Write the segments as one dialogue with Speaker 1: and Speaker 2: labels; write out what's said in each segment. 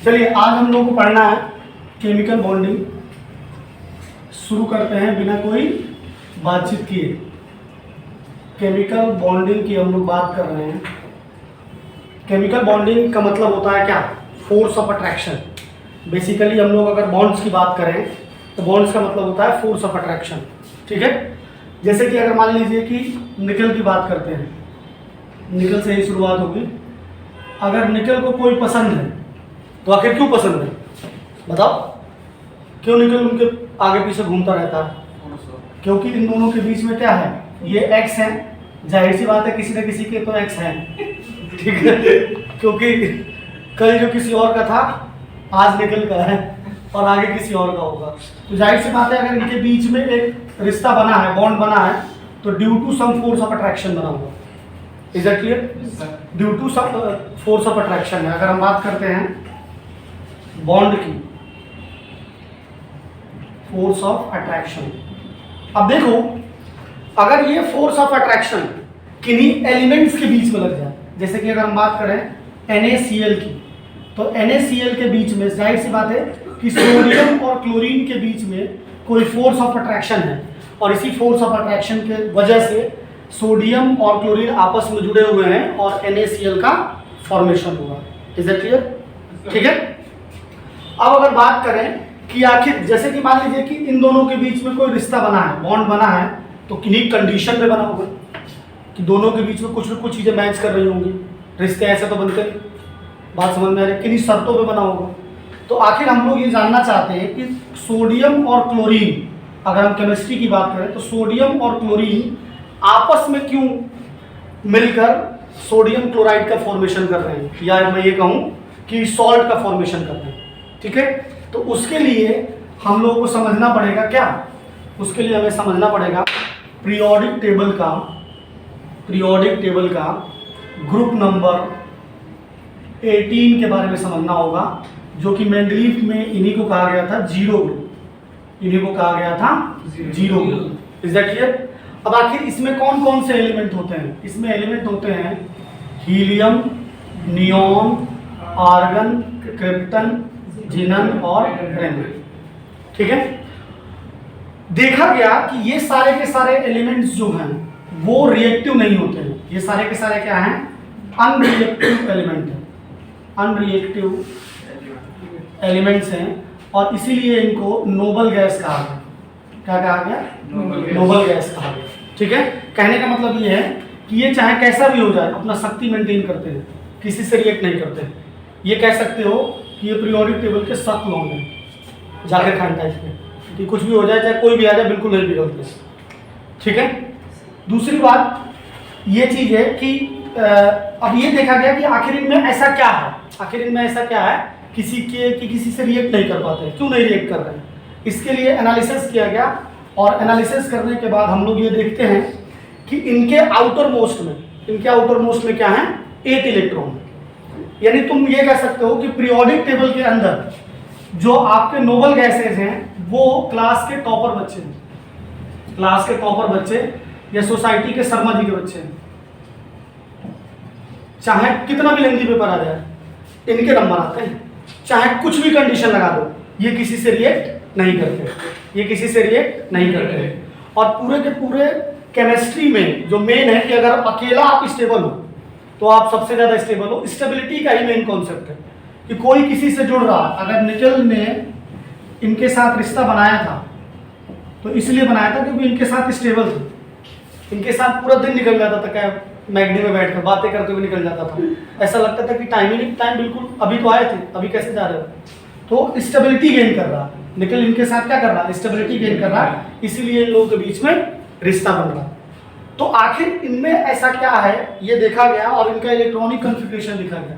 Speaker 1: चलिए आज हम लोग को पढ़ना है केमिकल बॉन्डिंग। शुरू करते हैं बिना कोई बातचीत किए। केमिकल बॉन्डिंग की हम लोग बात कर रहे हैं। केमिकल बॉन्डिंग का मतलब होता है क्या? Force of attraction. बेसिकली हम लोग अगर बॉन्ड्स की बात करें तो बॉन्ड्स का मतलब होता है फोर्स ऑफ अट्रैक्शन। ठीक है, जैसे कि अगर मान लीजिए कि निकल की बात करते हैं, निकल से ही शुरुआत होगी। अगर निकल को कोई पसंद है तो आखिर क्यों पसंद है बताओ? क्यों निकल उनके आगे पीछे घूमता रहता है? क्योंकि इन दोनों के बीच में क्या है, ये एक्स है। जाहिर सी बात है किसी न किसी के तो एक्स है, ठीक है, क्योंकि कल जो किसी और का था आज निकल का है और आगे किसी और का होगा। तो जाहिर सी बात है अगर इनके बीच में एक रिश्ता बना है, बॉन्ड बना है, तो due to some force of attraction बना होगा। Is that clear? Due to some force of attraction है। अगर हम बात करते हैं बॉन्ड की, फोर्स ऑफ अट्रैक्शन, अब देखो अगर ये फोर्स ऑफ अट्रैक्शन किन्हीं एलिमेंट्स के बीच में लग जाए, जैसे कि अगर हम बात करें NaCl की, तो NaCl के बीच में जाहिर सी बात है कि सोडियम और क्लोरीन के बीच में कोई फोर्स ऑफ अट्रैक्शन है और इसी फोर्स ऑफ अट्रैक्शन के वजह से सोडियम और क्लोरीन आपस में जुड़े हुए हैं और NaCl का फॉर्मेशन हुआ। Is that clear? ठीक है। अब अगर बात करें कि आखिर जैसे कि मान लीजिए कि इन दोनों के बीच में कोई रिश्ता बना है, बॉन्ड बना है, तो किन्हीं कंडीशन में बना होगा कि दोनों के बीच में कुछ न कुछ चीज़ें मैच कर रही होंगी। रिश्ते ऐसे तो बनते नहीं, बात समझ में आ रही है? किन्हीं शर्तों पे बना होगा। तो आखिर हम लोग ये जानना चाहते हैं कि सोडियम और क्लोरीन, अगर हम केमिस्ट्री की बात करें तो सोडियम और क्लोरीन आपस में क्यों मिलकर सोडियम क्लोराइड का फॉर्मेशन कर रहे हैं, या मैं ये कहूँ कि सॉल्ट का फॉर्मेशन कर रहे हैं। ठीक है, तो उसके लिए हम लोगों को समझना पड़ेगा क्या? उसके लिए हमें समझना पड़ेगा पीरियोडिक टेबल का ग्रुप नंबर 18 के बारे में समझना होगा, जो कि मेंडलीफ में इन्हीं को कहा गया था जीरो ग्रुप। इन्हीं को कहा गया था zero group. Is that clear? अब आखिर इसमें कौन कौन से एलिमेंट होते हैं? इसमें एलिमेंट होते हैं हीलियम, नियॉन, आर्गन, क्रिप्टन, जिनन और रेन। ठीक है, देखा गया कि ये सारे के सारे एलिमेंट्स जो हैं वो रिएक्टिव नहीं होते हैं। ये सारे के सारे क्या हैं? अनरिएक्टिव एलिमेंट हैं, अनरिएक्टिव एलिमेंट्स हैं, और इसीलिए इनको नोबल गैस कहा गया। क्या कहा गया? नोबल गैस कहा गया। ठीक है, कहने का मतलब ये है कि ये चाहे कैसा भी हो जाए अपना शक्ति मेंटेन करते हैं, किसी से रिएक्ट नहीं करते हैं। ये कह सकते हो कि ये पीरियोडिक टेबल के सख्त लॉ हैं, जाकर खान टाइप में, कि कुछ भी हो जाए, चाहे कोई भी आ जाए, बिल्कुल नहीं बिगड़ते। ठीक है, दूसरी बात ये चीज़ है कि अब ये देखा गया कि आखिर इनमें ऐसा क्या है, आखिर इनमें ऐसा क्या है किसी से रिएक्ट नहीं कर पाते, क्यों नहीं रिएक्ट कर रहे हैं। इसके लिए एनालिसिस किया गया, और एनालिसिस करने के बाद हम लोग ये देखते हैं कि इनके आउटर मोस्ट में क्या है? 8 इलेक्ट्रॉन। यानी तुम ये कह सकते हो कि पीरियोडिक टेबल के अंदर जो आपके नोबल गैसेज हैं वो क्लास के टॉपर बच्चे हैं, क्लास के टॉपर बच्चे या सोसाइटी के शर्मा जी के बच्चे हैं। चाहे कितना भी लेंदी पेपर आ जाए इनके नंबर आते हैं, चाहे कुछ भी कंडीशन लगा दो, ये किसी से रिएक्ट नहीं करते, ये किसी से रिएक्ट नहीं करते। और पूरे के पूरे केमिस्ट्री में जो मेन है कि अगर अकेला आप स्टेबल हो तो आप सबसे ज्यादा स्टेबल हो। स्टेबिलिटी का ही मेन कॉन्सेप्ट है कि कोई किसी से जुड़ रहा। अगर निकल ने इनके साथ रिश्ता बनाया था तो इसलिए बनाया था क्योंकि इनके साथ स्टेबल थे, इनके साथ पूरा दिन निकल जाता था, क्या मैगडी में बैठकर बातें करते हुए निकल जाता था। ऐसा लगता था कि टाइम ही नहीं, टाइम बिल्कुल अभी तो आए थे, अभी कैसे जा रहे हो। तो स्टेबिलिटी गेन कर रहा, निकल इनके साथ क्या कर रहा? स्टेबिलिटी गेन कर रहा, इसीलिए इन लोगों के बीच में रिश्ता बन रहा। तो आखिर इनमें ऐसा क्या है ये देखा गया, और इनका इलेक्ट्रॉनिक कॉन्फ़िगरेशन लिखा गया।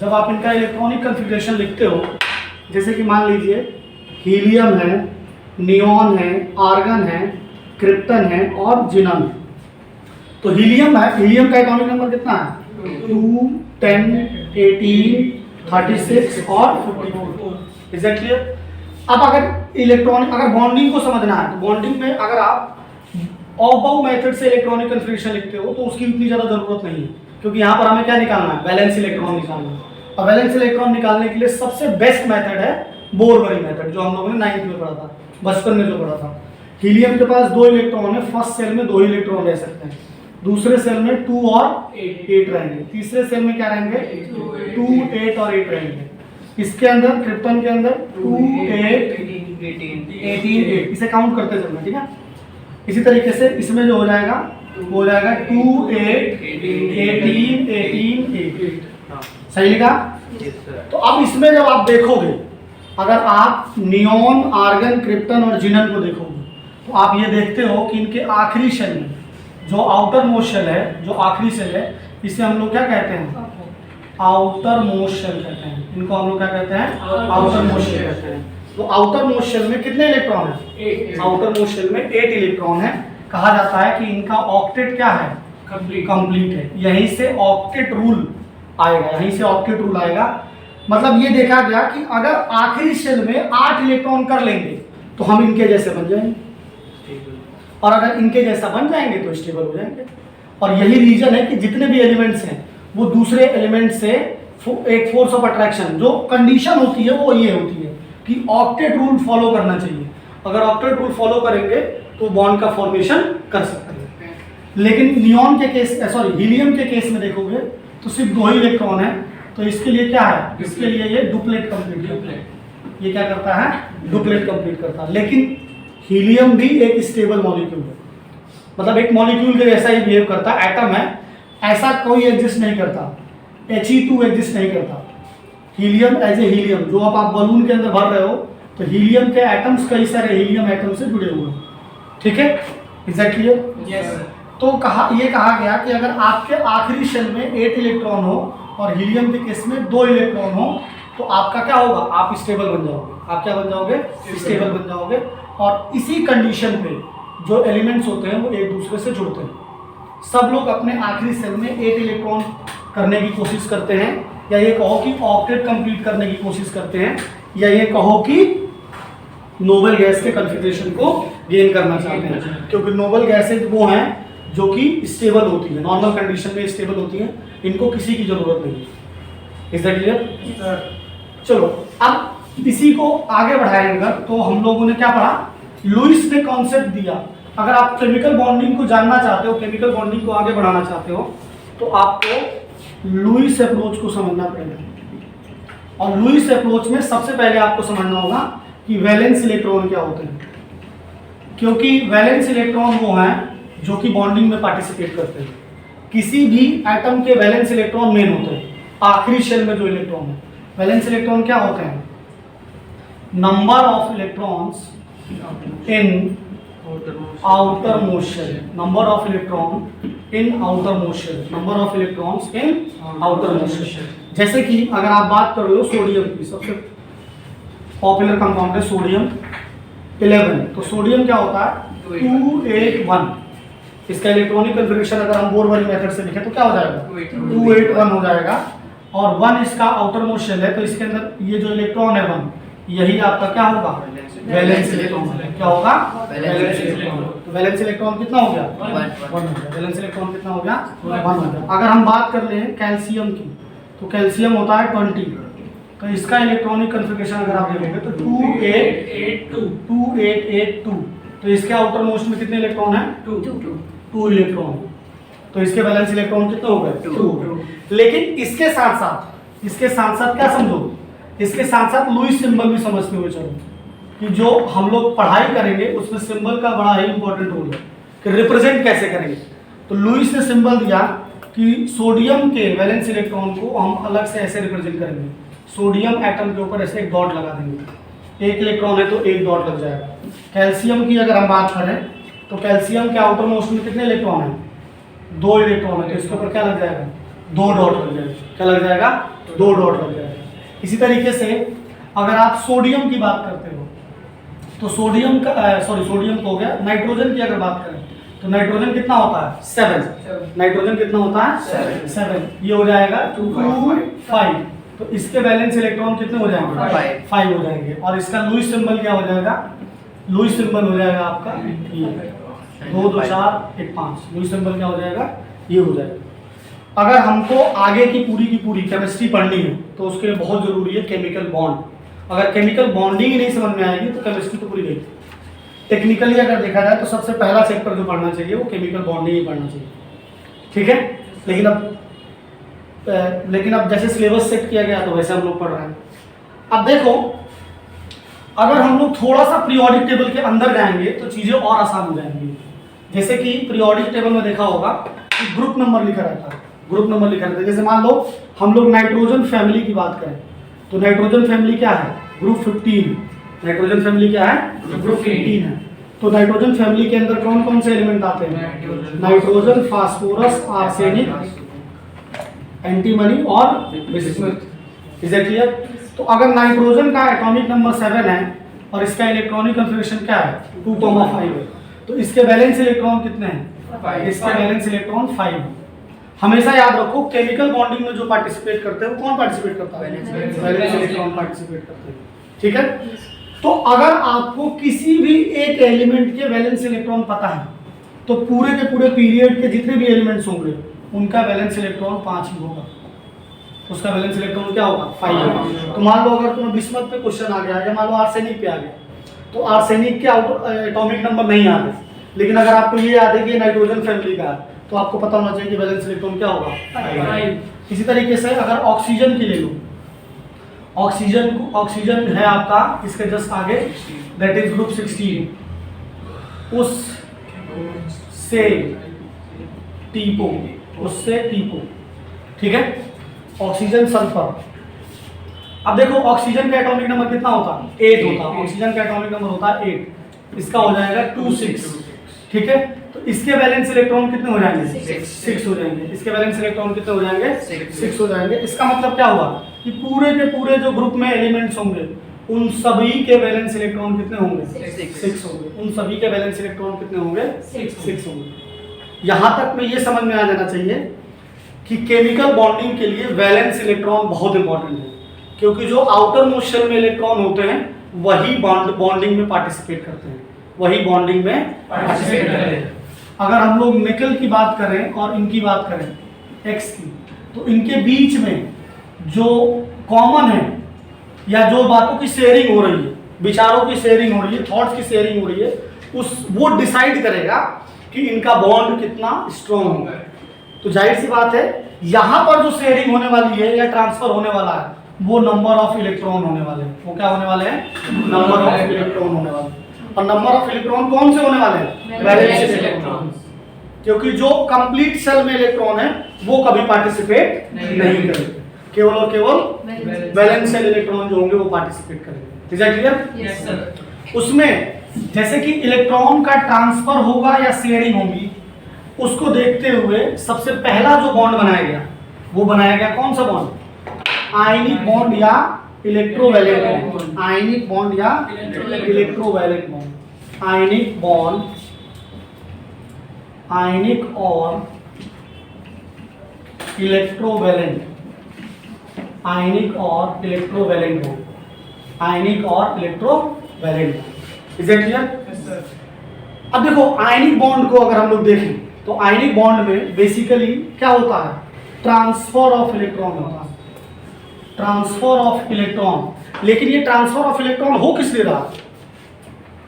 Speaker 1: जब आप इनका इलेक्ट्रॉनिक कॉन्फ़िगरेशन लिखते हो, जैसे कि मान लीजिए हीलियम है, नियॉन है, आर्गन है, क्रिप्टन है और जिनन। तो हीलियम है, हीलियम का एटॉमिक नंबर कितना है? 2, 10, 18, 36 और 54। Is that clear? अब अगर बॉन्डिंग को समझना है तो बॉन्डिंग में अगर आप ऑफ मेथड से इलेक्ट्रॉनिक कॉन्फ़िगरेशन लिखते हो तो उसकी इतनी ज़्यादा ज़रूरत नहीं है, क्योंकि यहाँ पर हमें क्या निकालना है? वैलेंस इलेक्ट्रॉन निकालना है। और वैलेंस इलेक्ट्रॉन निकालने के लिए सबसे बेस्ट मेथड है बोर-बरी मेथड, जो हम लोगों ने 9th में पढ़ा था, बचपन में जो पढ़ा था। हीलियम के पास 2 इलेक्ट्रॉन है, फर्स्ट सेल में 2 इलेक्ट्रॉन रह सकते हैं, दूसरे सेल में 2 और 8 रहेंगे, तीसरे सेल में क्या रहेंगे 2, 8 और 8 रहेंगे। इसके अंदर क्रिप्टन के अंदर 2, 8, 18, इसे काउंट करते चलना, ठीक है। इसी तरीके से इसमें जो हो जाएगा 2, 8, 18, 8। सही लिखा? तो अब इसमें जब आप देखोगे, अगर आप नियॉन, आर्गन, क्रिप्टन और जिनन को देखोगे तो आप ये देखते हो कि इनके आखिरी शेल में जो आउटर मोस्ट शेल है, जो आखिरी शेल है, इसे हम लोग क्या कहते हैं, आउटर मोस्ट शेल कहते हैं। इनको हम लोग क्या कहते हैं, आउटर मोस्ट शेल कहते हैं। तो आउटर मोस्ट शेल में कितने इलेक्ट्रॉन है? आउटर मोस्ट शेल में 8 इलेक्ट्रॉन है। कहा जाता है कि इनका ऑक्टेट क्या है, कंप्लीट है। यहीं से ऑक्टेट रूल आएगा, यहीं से ऑक्टेट रूल आएगा। मतलब ये देखा गया कि अगर आखिरी शेल में 8 इलेक्ट्रॉन कर लेंगे तो हम इनके जैसे बन जाएंगे, और अगर इनके जैसा बन जाएंगे तो स्टेबल हो जाएंगे। और यही रीजन है कि जितने भी एलिमेंट्स हैं वो दूसरे एलिमेंट से एक फोर्स ऑफ अट्रैक्शन, जो कंडीशन होती है वो ये होती है कि ऑक्टेट रूल फॉलो करना चाहिए। अगर ऑक्टेट रूल फॉलो करेंगे तो बॉन्ड का फॉर्मेशन कर सकते हैं। लेकिन नियॉन के केस, हीलियम के केस में देखोगे तो सिर्फ 2 ही इलेक्ट्रॉन है, तो इसके लिए क्या है, इसके लिए ये डुप्लेट कंप्लीट करता है। ये क्या करता है, डुप्लेट कंप्लीट करता है। लेकिन हीलियम भी एक स्टेबल मॉलिक्यूल है, मतलब एक मॉलिक्यूल के जैसा ही बिहेव करता है, एटम है, ऐसा कोई एग्जिस्ट नहीं करता, He2 एग्जिस्ट नहीं करता। हीलियम एज ए हीलियम, जो आप बलून के अंदर भर रहे हो, तो हीलियम के एटम्स कई सारे हीलियम एटम से जुड़े हुए हैं, ठीक है। Is that clear? यस। तो ये कहा गया कि अगर आपके आखिरी शेल में 8 इलेक्ट्रॉन हो और हीलियम के केस में 2 इलेक्ट्रॉन हो तो आपका क्या होगा, आप स्टेबल बन जाओगे। आप क्या बन जाओगे, स्टेबल बन जाओगे। और इसी कंडीशन पे जो एलिमेंट्स होते हैं वो एक दूसरे से जुड़ते हैं। सब लोग अपने आखिरी सेल में 8 इलेक्ट्रॉन करने की कोशिश करते हैं, या ये कहो कि ऑक्टेट कंप्लीट करने की कोशिश करते हैं, या ये कहो कि नोबल गैस के कॉन्फ़िगरेशन को गेन करना चाहते हैं। क्योंकि नोबल गैसेज वो हैं जो कि स्टेबल होती है, नॉर्मल कंडीशन में स्टेबल होती हैं, इनको किसी की जरूरत नहीं है। Is that clear? चलो अब इसी को आगे बढ़ाएंगे तो हम लोगों ने क्या पढ़ा, लुईस ने कॉन्सेप्ट दिया। अगर आप केमिकल बॉन्डिंग को जानना चाहते हो, केमिकल बॉन्डिंग को आगे बढ़ाना चाहते हो, तो आपको लुईस अप्रोच को समझना पड़ेगा। और लुईस अप्रोच में सबसे पहले आपको समझना होगा कि वैलेंस इलेक्ट्रॉन क्या होते हैं, क्योंकि वैलेंस इलेक्ट्रॉन वो हैं जो कि बॉन्डिंग में पार्टिसिपेट करते हैं। किसी भी एटम के वैलेंस इलेक्ट्रॉन मेन होते हैं, आखिरी शेल में जो इलेक्ट्रॉन है। वैलेंस इलेक्ट्रॉन क्या होते हैं, number of electrons in outer most shell, number of electron in outer most shell, number of electrons in outer most shell. जैसे कि अगर आप बात कर रहे हो सोडियम की, सबसे पॉपुलर कंपाउंड है सोडियम 11, तो सोडियम क्या होता है 281। इसका इलेक्ट्रॉनिक कॉन्फ़िगरेशन अगर हम बोर-बरी मेथड से लिखें तो क्या हो जाएगा 281 हो जाएगा। और 1 इसका आउटर मोस्ट शेल है, तो इसके अंदर ये जो इलेक्ट्रॉन है 1, यही आपका क्या होगा, वैलेंस इलेक्ट्रॉन। क्या होगा, वैलेंस इलेक्ट्रॉन। तो वैलेंस इलेक्ट्रॉन कितना हो गया, 1 हो गया। वैलेंस इलेक्ट्रॉन कितना हो गया, 1 हो गया। अगर हम बात कर ले कैल्शियम की, तो कैल्शियम होता है 20, तो इसका इलेक्ट्रॉनिक कॉन्फ़िगरेशन अगर आप देखोगे तो 2882, तो इसके आउटर मोस्ट में कितने इलेक्ट्रॉन है, 2 इलेक्ट्रॉन। तो इसके वैलेंस इलेक्ट्रॉन कितने हो गए, 2। लेकिन इसके साथ साथ क्या समझो, इसके साथ साथ लुईस सिंबल भी समझते हुए चलो कि जो हम लोग पढ़ाई करेंगे उसमें सिंबल का बड़ा ही इंपॉर्टेंट रोल है कि रिप्रेजेंट कैसे करेंगे। तो लुईस ने सिंबल दिया कि सोडियम के वैलेंस इलेक्ट्रॉन को हम अलग से ऐसे रिप्रेजेंट करेंगे। सोडियम एटम के ऊपर ऐसे एक डॉट लगा देंगे, 1 इलेक्ट्रॉन है तो 1 डॉट लग जाएगा। कैल्शियम की अगर हम बात करें तो कैल्शियम के आउटर मोस्ट में कितने इलेक्ट्रॉन है, 2 इलेक्ट्रॉन है, तो इसके ऊपर क्या लग जाएगा, 2 डॉट लग जाएगा। क्या लग जाएगा, 2 डॉट लग जाएगा। इसी तरीके से अगर आप सोडियम की बात करते हो तो सोडियम को हो गया। नाइट्रोजन की अगर बात करें तो नाइट्रोजन कितना होता है, 7। नाइट्रोजन कितना होता है, 7। ये हो जाएगा 2 5। तो इसके वैलेंस इलेक्ट्रॉन कितने हो जाएंगे, 5 हो जाएंगे। और इसका लुईस सिंबल क्या हो जाएगा, लुईस सिंबल हो जाएगा आपका ये 2 2 4 1 5। लुईस सिंबल क्या हो जाएगा, ये हो जाएगा। अगर हमको आगे की पूरी केमिस्ट्री पढ़नी है तो उसके लिए बहुत जरूरी है केमिकल बॉन्ड। अगर केमिकल बॉन्डिंग ही नहीं समझ में आएगी तो केमिस्ट्री तो पूरी गई। टेक्निकली अगर देखा जाए तो सबसे पहला चैप्टर जो पढ़ना चाहिए वो केमिकल बॉन्डिंग ही पढ़ना चाहिए, ठीक है। लेकिन अब जैसे सिलेबस सेट किया गया तो वैसे हम लोग पढ़ रहे हैं। अब देखो, अगर हम लोग थोड़ा सा पीरियोडिक टेबल के अंदर जाएंगे तो चीजें और आसान हो जाएंगी। जैसे कि पीरियोडिक टेबल में देखा होगा कि ग्रुप नंबर लिखा रहता है, ग्रुप नंबर लिखा रहता है। जैसे मान लो हम लोग नाइट्रोजन फैमिली की बात करें तो नाइट्रोजन फैमिली क्या है, ग्रुप 15। नाइट्रोजन फैमिली क्या है, ग्रुप 15 है। तो नाइट्रोजन फैमिली के अंदर कौन कौन से एलिमेंट आते हैं, नाइट्रोजन, फास्फोरस, आर्सेनिक, एंटीमनी और बिस्मुथ। Is it clear? तो अगर नाइट्रोजन का एटॉमिक नंबर 7 है और इसका इलेक्ट्रॉनिक कन्फिगरेशन क्या है, 2,5 है, तो इसके वैलेंस इलेक्ट्रॉन कितने हैं, इसके वैलेंस इलेक्ट्रॉन 5 है। हमेशा याद रखो केमिकल बॉन्डिंग में जो पार्टिसिपेट करते हैं वो कौन पार्टिसिपेट करता है, वैलेंस इलेक्ट्रॉन पार्टिसिपेट करते हैं, ठीक है। तो अगर आपको किसी भी एक एलिमेंट के वैलेंस इलेक्ट्रॉन पता है तो पूरे के पूरे पीरियड के जितने भी एलिमेंट्स होंगे उनका वैलेंस इलेक्ट्रॉन 5 ही होगा, उसका वैलेंस इलेक्ट्रॉन क्या होगा, 5 होगा। तो मान लो अगर तुम्हें बिस्मथ पे क्वेश्चन आ गया या मान लो आर्सेनिक पे आ गया तो आर्सेनिक के एटॉमिक नंबर नहीं याद है, लेकिन अगर आपको ये याद है कि नाइट्रोजन फैमिली का है तो आपको पता होना चाहिए कि वैलेंस इलेक्ट्रॉन क्या होगा, 5। इसी तरीके से अगर ऑक्सीजन की ले लो, ऑक्सीजन है आपका इसके जस्ट आगे, दैट इज ग्रुप 16, उससे टीपो, ठीक है। Oxygen, sulphur. अब देखो ऑक्सीजन का एटॉमिक नंबर कितना होता है, 8 होता है। ऑक्सीजन का एटॉमिक नंबर होता है 8, इसका हो जाएगा 26, ठीक है। तो इसके वैलेंस इलेक्ट्रॉन कितने हो जाएंगे, 6 हो जाएंगे। इसके वैलेंस इलेक्ट्रॉन कितने हो जाएंगे, 6 हो जाएंगे। इसका मतलब क्या हुआ कि पूरे के पूरे जो ग्रुप में एलिमेंट्स होंगे उन सभी के वैलेंस इलेक्ट्रॉन कितने होंगे, 6 होंगे। उन सभी के वैलेंस इलेक्ट्रॉन कितने होंगे, 6 होंगे। यहां तक में ये समझ में आ जाना चाहिए कि केमिकल बॉन्डिंग के लिए वैलेंस इलेक्ट्रॉन बहुत इंपॉर्टेंट है, क्योंकि जो आउटर मोस्ट शेल में इलेक्ट्रॉन होते हैं वही बॉन्डिंग में पार्टिसिपेट करते हैं, वही बॉन्डिंग में पार्टिसिपेट करते हैं। अगर हम लोग निकल की बात करें और इनकी बात करें एक्स की, तो इनके बीच में जो कॉमन है या जो बातों की शेयरिंग हो रही है, विचारों की शेयरिंग हो रही है, थॉट्स की शेयरिंग हो रही है, वो डिसाइड करेगा कि इनका बॉन्ड कितना स्ट्रॉन्ग होगा। तो जाहिर सी बात है यहाँ पर जो शेयरिंग होने वाली है या ट्रांसफर होने वाला है वो नंबर ऑफ इलेक्ट्रॉन होने वाले हैं। वो क्या होने वाले हैं, नंबर ऑफ इलेक्ट्रॉन होने वाले हैं। और नंबर ऑफ इलेक्ट्रॉन कौन से होने वाले हैं, वैलेंस इलेक्ट्रॉन, क्योंकि जो कंप्लीट सेल में इलेक्ट्रॉन है वो कभी पार्टिसिपेट नहीं करेंगे, केवल और केवल वैलेंस सेल इलेक्ट्रॉन जो होंगे वो पार्टिसिपेट करेंगे। Is that clear? Yes sir. उसमें जैसे कि इलेक्ट्रॉन का ट्रांसफर होगा या शेयरिंग होगी, उसको देखते हुए सबसे पहला जो बॉन्ड बनाया गया वो बनाया गया कौन सा बॉन्ड, आयनिक बॉन्ड या इलेक्ट्रोवैलेंट बॉन्ड। आयनिक बॉन्ड या इलेक्ट्रोवैलेंट बॉन्ड। आयनिक बॉन्ड, आयनिक और इलेक्ट्रोवैलेंट, आयनिक और इलेक्ट्रोवैलेंट बॉन्ड, आयनिक और electrovalent bond. Is it clear? अब देखो आयनिक बॉन्ड को अगर हम लोग देखें तो आयनिक बॉन्ड में बेसिकली क्या होता है, ट्रांसफर ऑफ इलेक्ट्रॉन होता है, ट्रांसफर ऑफ इलेक्ट्रॉन। लेकिन ये ट्रांसफर ऑफ इलेक्ट्रॉन हो किस लिए रहा,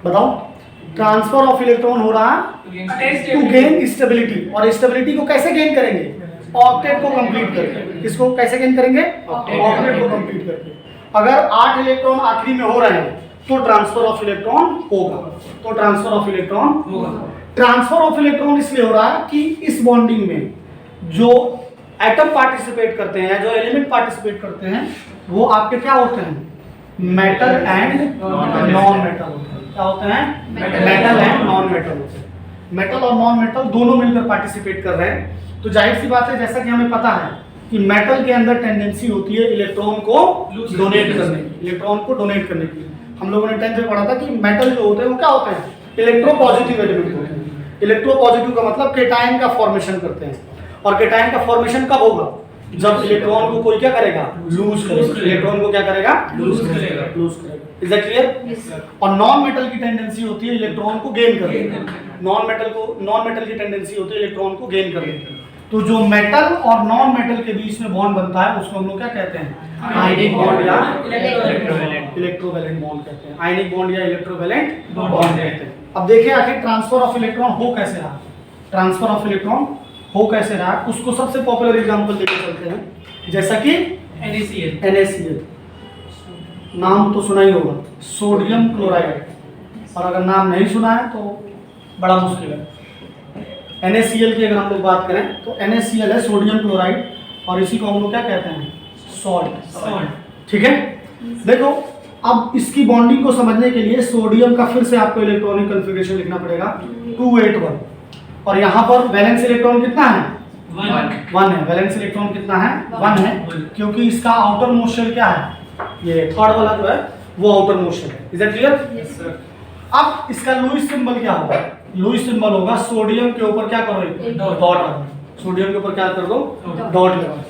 Speaker 1: बताओ? ट्रांसफर ऑफ इलेक्ट्रॉन हो रहा है टू गेन स्टेबिलिटी। और स्टेबिलिटी को कैसे गेन करेंगे, ऑक्टेट को कंप्लीट करके। किसको कैसे गेन करेंगे, ऑक्टेट को कंप्लीट करके। अगर 8 इलेक्ट्रॉन आखिरी में हो रहे हैं तो ट्रांसफर ऑफ इलेक्ट्रॉन होगा, तो ट्रांसफर ऑफ इलेक्ट्रॉन होगा। ट्रांसफर ऑफ इलेक्ट्रॉन इसलिए हो रहा है कि इस बॉन्डिंग में जो एटम पार्टिसिपेट करते हैं, जो एलिमेंट पार्टिसिपेट करते हैं, वो आपके क्या होते हैं, मेटल एंड नॉन मेटल होते हैं। क्या होते हैं, मेटल एंड नॉन मेटल होते हैं। मेटल और नॉन मेटल दोनों मिलकर पार्टिसिपेट कर रहे हैं। तो जाहिर सी बात है, जैसा कि हमें पता है कि मेटल के अंदर टेंडेंसी होती है इलेक्ट्रॉन को डोनेट करने की, इलेक्ट्रॉन को डोनेट करने की। हम लोगों ने 10th में पढ़ा था कि मेटल जो होते हैं वो क्या होते हैं, इलेक्ट्रोपॉजिटिव एलिमेंट होते हैं। इलेक्ट्रोपॉजिटिव का मतलब केटायन का फॉर्मेशन करते हैं। और केटायन का फॉर्मेशन कब होगा, जब इलेक्ट्रॉन को कोई क्या करेगा, लूज करेगा। इलेक्ट्रॉन को क्या करेगा, लूज करेगा। Is that clear? और नॉन मेटल की टेंडेंसी होती है इलेक्ट्रॉन को गेन करने की। नॉन मेटल की टेंडेंसी होती है इलेक्ट्रॉन को गेन करने की। तो जो मेटल और नॉन मेटल के बीच में बॉन्ड बनता है उसको हम लोग क्या कहते हैं? आयनिक बॉन्ड या इलेक्ट्रोवैलेंट बॉन्ड कहते हैं। आयनिक बॉन्ड या इलेक्ट्रोवैलेंट बॉन्ड कहते हैं। अब देखिए आखिर ट्रांसफर ऑफ इलेक्ट्रॉन हो कैसे रहा, ट्रांसफर ऑफ इलेक्ट्रॉन हो कैसे रहा, उसको सबसे पॉपुलर एग्जांपल लेके चलते हैं, जैसा कि NaCl। नाम तो सुना ही होगा, सोडियम क्लोराइड, और अगर नाम नहीं सुना है तो बड़ा मुश्किल है। NaCl की अगर हम लोग बात करें तो NaCl है सोडियम क्लोराइड, और इसी को हम लोग क्या कहते हैं? सॉल्ट। ठीक है, देखो अब इसकी बॉन्डिंग को समझने के लिए सोडियम का फिर से आपको इलेक्ट्रॉनिक कॉन्फ़िगरेशन लिखना पड़ेगा 281, और यहाँ पर वैलेंस इलेक्ट्रॉन कितना है? 1 है। वैलेंस इलेक्ट्रॉन कितना है? 1 है, क्योंकि इसका आउटर मोस्ट शेल क्या है? ये थर्ड वाला जो है वो आउटर मोस्ट शेल है। Is that clear? अब इसका लुईस सिंबल क्या होगा? लुईस सिंबल होगा सोडियम के ऊपर क्या करो? डॉट लगा। सोडियम के ऊपर क्या कर दो? डॉट लगा।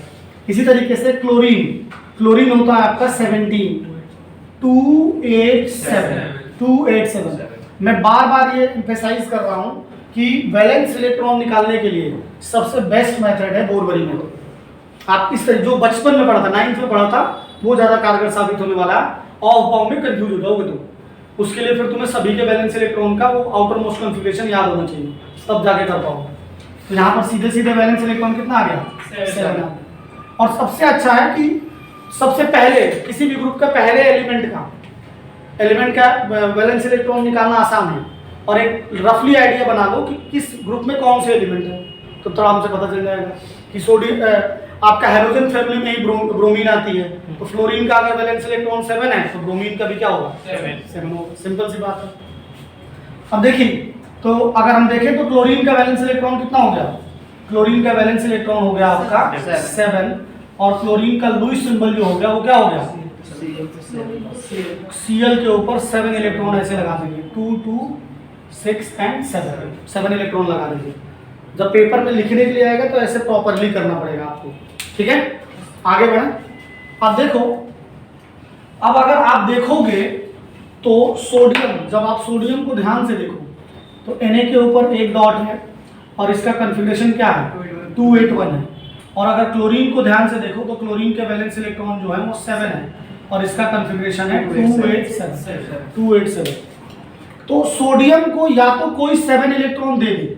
Speaker 1: इसी तरीके से क्लोरीन होता है आपका 17, 287। मैं बार बार ये एम्फेसाइज कर रहा हूं कि वैलेंस इलेक्ट्रॉन निकालने के लिए सबसे बेस्ट मेथड है बोरबरी मेथड। आप इस तरह जो बचपन में पढ़ा था, 9th में पढ़ा था, वो ज्यादा कारगर साबित होने वाला है। ऑफ बाउंड में कंफ्यूज हो जाओगे तो उसके लिए फिर तुम्हें सभी के वैलेंस इलेक्ट्रॉन का वो आउटर मोस्ट कॉन्फ़िगरेशन याद होना चाहिए, तब जाके कर पाओगे। तो यहाँ पर सीधे सीधे वैलेंस इलेक्ट्रॉन कितना आ गया? 7 आ। और सबसे अच्छा है कि सबसे पहले किसी भी ग्रुप का पहले एलिमेंट का वैलेंस इलेक्ट्रॉन निकालना आसान है, और एक रफली आइडिया बना लो कि किस ग्रुप में कौन से एलिमेंट है, तो थोड़ा हमसे पता चल जाएगा कि सोडियम आपका हाइड्रोजन फैमिली में ही ब्रोमीन आती है, तो फ्लोरीन का अगर वैलेंस इलेक्ट्रॉन 7 है तो ब्रोमीन का भी क्या होगा? 7 होगा। सिंपल सी बात है। अब देखिए, तो अगर हम देखें तो क्लोरीन का वैलेंस इलेक्ट्रॉन कितना हो गया? क्लोरीन का वैलेंस इलेक्ट्रॉन हो गया आपका 7, और क्लोरीन का लुईस सिंबल जो हो गया वो क्या हो गया? Cl के ऊपर 7 इलेक्ट्रॉन ऐसे लगा देंगे, 2, 2, 6 एंड 7 इलेक्ट्रॉन लगा देंगे। जब पेपर में लिखने के लिए आएगा तो ऐसे प्रॉपरली करना पड़ेगा आपको। ठीक है, आगे बढ़ें। अब देखो, अब अगर आप देखोगे तो सोडियम, जब आप सोडियम को ध्यान से देखो तो Na के ऊपर एक डॉट है, और इसका कॉन्फ़िगरेशन क्या है? 281 है। और अगर क्लोरीन को ध्यान से देखो तो क्लोरीन के वैलेंस इलेक्ट्रॉन जो है वो 7 है, और इसका कॉन्फ़िगरेशन है 287। तो सोडियम को या तो कोई 7 इलेक्ट्रॉन दे दे,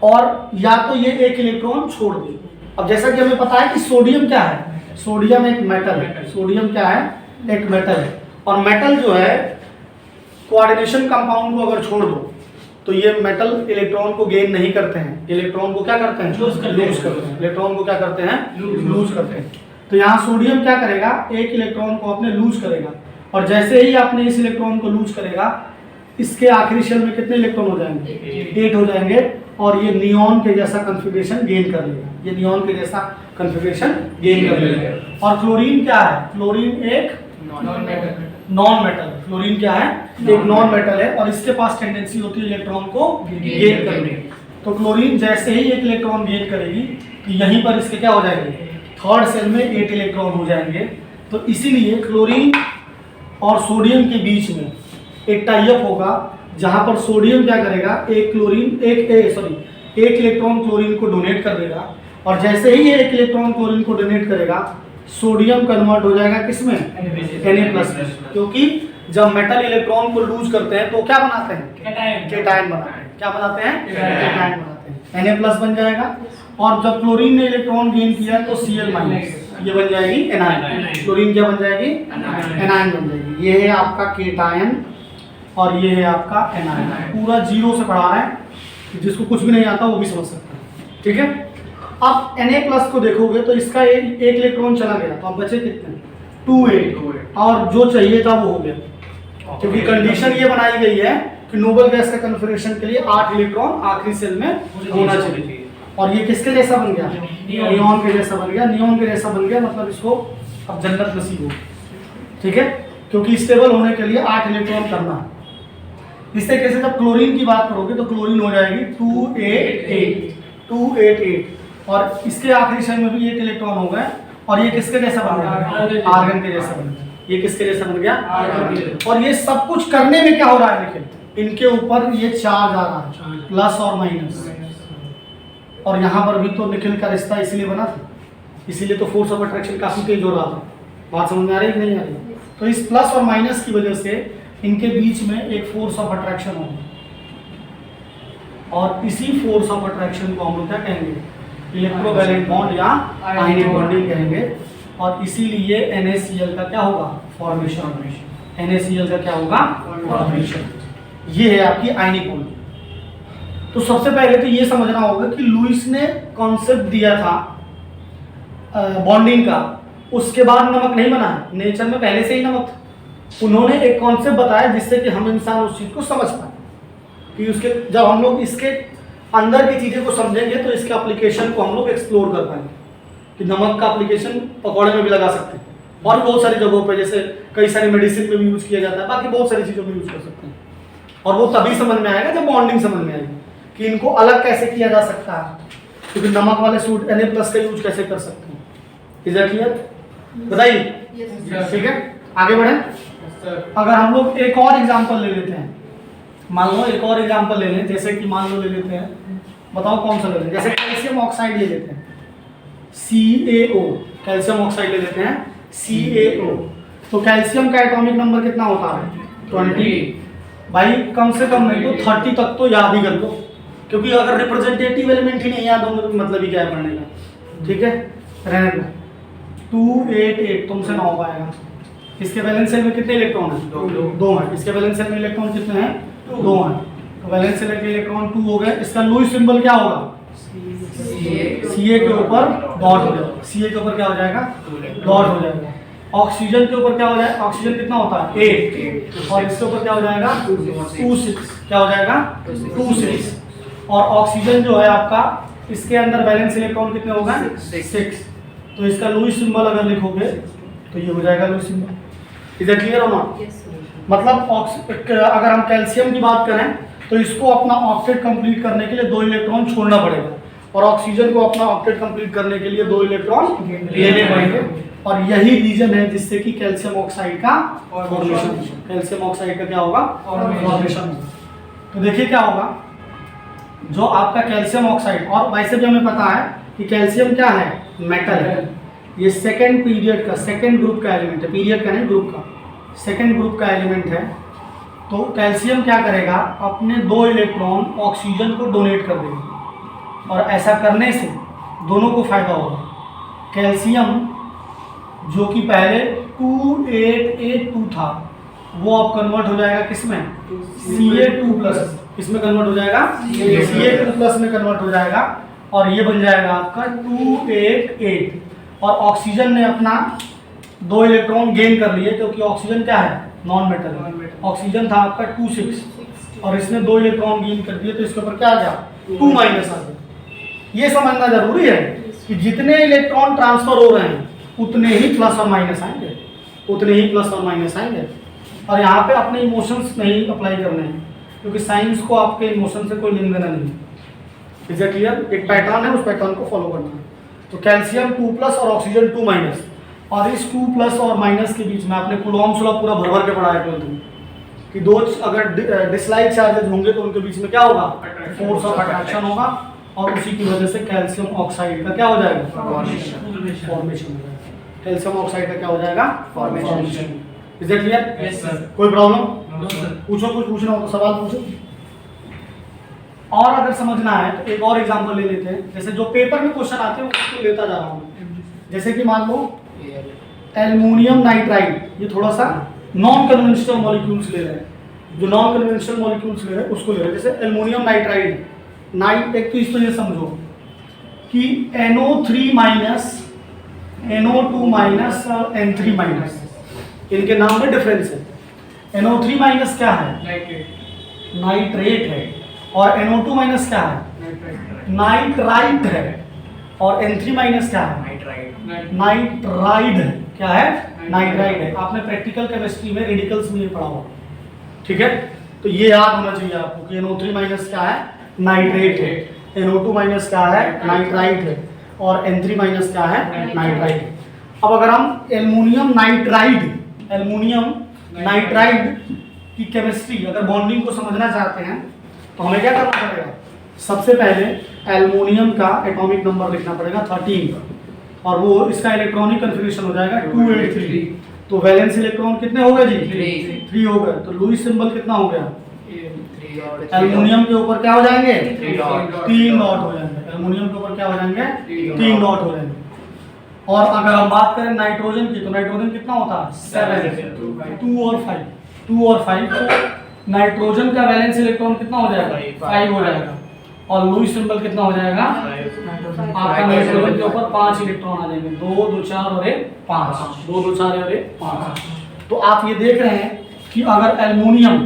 Speaker 1: और या तो ये एक इलेक्ट्रॉन छोड़ दे। अब जैसा कि हमें पता है कि सोडियम क्या है? सोडियम एक मेटल है। सोडियम क्या है? एक मेटल है, और मेटल जो है कोऑर्डिनेशन कंपाउंड को अगर छोड़ दो तो ये मेटल इलेक्ट्रॉन को गेन नहीं करते हैं, इलेक्ट्रॉन को क्या करते हैं? लूज करते हैं। इलेक्ट्रॉन को क्या करते हैं? लूज करते हैं। तो यहाँ सोडियम क्या करेगा? एक इलेक्ट्रॉन को अपने लूज करेगा, और जैसे ही आपने इस इलेक्ट्रॉन को लूज करेगा, इसके आखिरी शेल में कितने इलेक्ट्रॉन हो जाएंगे? 8 हो जाएंगे, और ये नियॉन के जैसा कॉन्फ़िगरेशन गेन कर लेगा। ये नियॉन के जैसा कॉन्फ़िगरेशन गेन कर लेगा। और क्लोरीन क्या है? क्लोरीन एक नॉन मेटल। क्लोरीन क्या है? एक नॉन मेटल है, और इसके पास टेंडेंसी होती है इलेक्ट्रॉन को गेन करने की। तो क्लोरीन जैसे ही एक इलेक्ट्रॉन गेन करेगी तो यहीं पर इसके क्या हो जाएंगे? थर्ड सेल में 8 इलेक्ट्रॉन हो जाएंगे। तो इसीलिए क्लोरीन और सोडियम के बीच में एक टाई अप होगा, जहां पर सोडियम क्या करेगा? एक इलेक्ट्रॉन क्लोरीन को डोनेट कर देगा, और जैसे ही ये एक इलेक्ट्रॉन क्लोरीन को डोनेट करेगा, सोडियम कन्वर्ट हो जाएगा किसमें? Na+ में। क्योंकि जब मेटल इलेक्ट्रॉन को लूज करते हैं तो क्या बनाते हैं? केटायन बनाते हैं। क्या बनाते हैं? केटायन बनाते हैं। Na+ बन जाएगा, और जब क्लोरीन ने इलेक्ट्रॉन गेन किया तो Cl- ये बन जाएगी एनायन। क्लोरीन क्या बन जाएगी? एनायन बन जाएगी। ये है आपका केटायन, और ये है आपका एनायन। पूरा जीरो से पढ़ा है, जिसको कुछ भी नहीं आता वो भी समझ सकता है। ठीक है, अब Na+ को देखोगे तो इसका एक इलेक्ट्रॉन चला गया, तो अब बचे कितने? 2, और जो चाहिए था वो हो गया, क्योंकि कंडीशन ये बनाई गई है कि नोबल गैस का कॉन्फ़िगरेशन के लिए 8 इलेक्ट्रॉन आखिरी सेल में होना चाहिए। और ये किसके जैसा बन गया? नियॉन के जैसा बन गया। नियॉन के जैसा बन गया मतलब इसको अब जन्नत नसीब हो। ठीक है, क्योंकि स्टेबल होने के लिए 8 इलेक्ट्रॉन करना है। इस तरीके से जब क्लोरीन की बात करोगे तो क्लोरीन हो जाएगी 288, और इसके आखिरी शेल में भी 8 इलेक्ट्रॉन हो गए, और ये किसके जैसा बन गया? आर्गन के जैसा बन गया। ये किसके जैसा बन गया? और ये सब कुछ करने में क्या हो रहा है? देखिए, इनके ऊपर ये चार्ज आ रहा है, प्लस और माइनस। और यहाँ पर भी तो निखिल का रिश्ता इसीलिए बना था, इसीलिए तो फोर्स ऑफ अट्रैक्शन काफ़ी तेज हो रहा था। बात समझ में आ रही है कि नहीं आ रही? तो इस प्लस और माइनस की वजह से इनके बीच में एक फोर्स ऑफ अट्रैक्शन होगी, और इसी फोर्स ऑफ अट्रैक्शन को हम लोग क्या कहेंगे? इलेक्ट्रोवैलेंट बॉन्ड या आयनिक बॉन्डिंग कहेंगे। और इसीलिए NaCl का क्या होगा? फॉर्मेशन। NaCl का क्या होगा? फॉर्मेशन। ये है आपकी आयनिक बॉन्डिंग। तो सबसे पहले तो ये समझना होगा कि लुईस ने कॉन्सेप्ट दिया था बॉन्डिंग का, उसके बाद नमक नहीं बना है, नेचर में पहले से ही नमक था। उन्होंने एक कॉन्सेप्ट बताया जिससे कि हम इंसान उस चीज़ को समझ पाए कि उसके जब हम लोग इसके अंदर की चीज़ें को समझेंगे तो इसके एप्लीकेशन को हम लोग एक्सप्लोर कर पाएंगे कि नमक का एप्लीकेशन पकौड़े में भी लगा सकते हैं, और बहुत सारी जगहों पे, जैसे कई सारी मेडिसिन में भी यूज़ किया जाता है, बाकी बहुत सारी चीज़ों में यूज़ कर सकते हैं। और वो तभी समझ में आएगा जब बॉन्डिंग समझ में आएगी कि इनको अलग कैसे किया जा सकता है, क्योंकि नमक वाले सूट Na+ का यूज कैसे कर सकते हैं। Is that clear? बताइए। ठीक है, आगे बढ़े। अगर हम लोग एक और एग्जांपल ले लेते हैं, मान लो एक और एग्जांपल ले लें, जैसे कि मान लो ले लेते हैं, बताओ कौन सा ले लें? जैसे कैल्शियम ऑक्साइड ले लेते हैं, CaO, कैल्शियम ऑक्साइड ले लेते हैं CaO। तो कैल्शियम का एटॉमिक नंबर कितना होता है? 20। भाई कम से कम नहीं तो 30 तक तो याद ही कर लो, क्योंकि अगर रिप्रेजेंटेटिव एलिमेंट ही नहीं याद होंगे तो मतलब ही क्या है पढ़ने का। ठीक है, रहने दो। 288 तुमसे ना हो पाएगा। इसके वैलेंस शेल में कितने इलेक्ट्रॉन हैं? 2 हैं। इसके वैलेंस शेल में इलेक्ट्रॉन कितने हैं? 2 हैं। तो वैलेंस शेल के इलेक्ट्रॉन 2 हो गए। इसका लुईस सिंबल क्या होगा? Ca के ऊपर डॉट हो जाएगा। Ca के ऊपर क्या हो जाएगा? डॉट हो जाएगा। ऑक्सीजन के ऊपर क्या हो जाएगा? ऑक्सीजन कितना होता है? 8। और इसके ऊपर क्या हो जाएगा? 26। क्या हो जाएगा? 26। और ऑक्सीजन जो है आपका, इसके अंदर वैलेंस इलेक्ट्रॉन कितने होगा? 6। तो इसका लुईस सिंबल अगर लिखोगे तो ये हो जाएगा Lewis symbol. Is it clear और नॉट? मतलब अगर हम कैल्शियम की बात करें तो इसको अपना ऑक्टेट कंप्लीट करने के लिए 2 इलेक्ट्रॉन छोड़ना पड़ेगा, और ऑक्सीजन को अपना ऑक्टेट कंप्लीट करने के लिए 2 इलेक्ट्रॉन लेने पड़ेंगे। और यही रीजन है जिससे कि कैल्शियम ऑक्साइड का फॉर्मेशन, कैल्शियम ऑक्साइड का क्या होगा? फॉर्मेशन। तो देखिए क्या होगा, जो आपका कैल्शियम ऑक्साइड, और वैसे भी हमें पता है कि कैल्शियम क्या है? मेटल है। ये सेकेंड पीरियड का, सेकेंड ग्रुप का एलिमेंट है, पीरियड का नहीं, ग्रुप का, सेकेंड ग्रुप का एलिमेंट है। तो कैल्शियम क्या करेगा? अपने 2 इलेक्ट्रॉन ऑक्सीजन को डोनेट कर देगा, और ऐसा करने से दोनों को फायदा होगा। कैल्शियम जो कि पहले 2882 था, वो अब कन्वर्ट हो जाएगा किसमें? Ca2+। इसमें कन्वर्ट हो जाएगा, Ca2+ में कन्वर्ट हो जाएगा, और ये बन जाएगा आपका 288। और ऑक्सीजन ने अपना 2 इलेक्ट्रॉन गेन कर लिए, क्योंकि ऑक्सीजन क्या है? Non metal. ऑक्सीजन था आपका 26, और इसने 2 इलेक्ट्रॉन गेन कर दिए, तो इसके ऊपर क्या आ गया? 2- आ गया। ये समझना जरूरी है कि जितने इलेक्ट्रॉन ट्रांसफर हो रहे हैं उतने ही प्लस और माइनस आएंगे, उतने ही प्लस और माइनस आएंगे। और यहाँ पे अपने इमोशंस नहीं अप्लाई करने हैं, क्योंकि साइंस को आपके इमोशन से कोई लेन देना नहीं है। Is it clear? एक पैटर्न है, उस पैटर्न को फॉलो करना है। तो कैल्शियम 2+ और ऑक्सीजन 2-, और इस 2+ और माइनस के बीच में आपने कूलॉम्स लॉ पूरा भर के पढ़ा है 12th में, कि 2 अगर डिसलाइक चार्जेज होंगे तो उनके बीच में क्या होगा? फोर्स ऑफ अट्रैक्शन होगा, और उसी की वजह से कैल्शियम ऑक्साइड का क्या हो जाएगा? फॉर्मेशन हो जाएगा। कैल्शियम ऑक्साइड का क्या हो जाएगा? Formation. Is it clear?
Speaker 2: Yes sir.
Speaker 1: कोई प्रॉब्लम? पूछो, कुछ पूछना हो तो सवाल पूछो। और अगर समझना है तो एक और एग्जांपल ले लेते हैं, जैसे जो पेपर में क्वेश्चन आते हैं उसको लेता जा रहा हूँ। जैसे कि मान लो एल्युमिनियम नाइट्राइड, ये थोड़ा सा नॉन कन्वेंशनल मॉलिक्यूल्स ले रहे हैं, जो नॉन कन्वेंशनल मॉलिक्यूल्स ले रहे हैं उसको ले रहे हैं। जैसे एल्युमिनियम नाइट्राइड, एक तो इस तरह समझो कि NO3-, NO2- और N3-, इनके नाम में डिफरेंस है। NO3- क्या है? नाइट्रेट है। और NO2- क्या है? नाइट्राइट है। और N3- क्या है? नाइट्राइड है। क्या है? नाइट्राइड है। आपने प्रैक्टिकल केमिस्ट्री में रेडिकल्स में ये पढ़ा होगा, ठीक है? तो ये याद होना चाहिए आपको कि NO3- क्या है? नाइट्रेट है। NO2- क्या है? नाइट्राइट है। और N3- क्या है? नाइट्राइट है। अब अगर हम एल्युमिनियम नाइट्राइड की केमिस्ट्री, अगर बॉन्डिंग को समझना चाहते हैं तो हमें क्या करना पड़ेगा? सबसे पहले एल्युमिनियम का एटॉमिक नंबर लिखना पड़ेगा 13 और वो इसका इलेक्ट्रॉनिक कन्फिग्रेशन हो जाएगा 283। तो वैलेंस इलेक्ट्रॉन कितने हो गए जी? 3 हो गए। तो लुईस सिंबल कितना हो गया? एल्युमिनियम के ऊपर क्या हो जाएंगे? 3 डॉट हो जाएंगे। एल्युमिनियम के ऊपर क्या हो जाएंगे? 3 डॉट हो जाएंगे। और अगर हम बात करें नाइट्रोजन की, तो नाइट्रोजन कितना होता है? 7। 2 और 5। तो नाइट्रोजन का वैलेंस इलेक्ट्रॉन कितना हो जाएगा? 5 हो जाएगा। और लुईस सिंबल कितना हो जाएगा? आपका नाइट्रोजन के ऊपर 5 इलेक्ट्रॉन आ जाएंगे। 2 2 4 और 1 5। 2 2 4 और 1 5। तो आप ये देख रहे हैं कि अगर एल्युमिनियम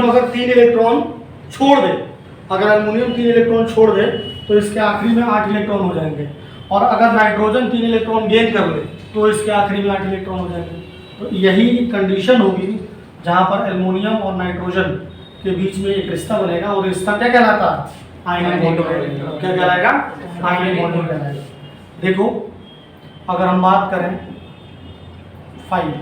Speaker 1: अगर 3 इलेक्ट्रॉन छोड़ दे, अगर एल्युमिनियम 3 इलेक्ट्रॉन छोड़ दे तो इसके आखिरी में 8 इलेक्ट्रॉन हो जाएंगे। और अगर नाइट्रोजन 3 इलेक्ट्रॉन गेन कर ले तो इसके आखिरी में 8 इलेक्ट्रॉन हो जाएंगे। तो यही कंडीशन होगी जहां पर एल्युमिनियम और नाइट्रोजन के बीच में एक रिश्ता बनेगा और रिश्ता क्या कहलाता है? Ionic bonding. क्या कहलाएगा? आयनिक बॉन्डिंग कहलाएगा। देखो अगर हम बात करें 5,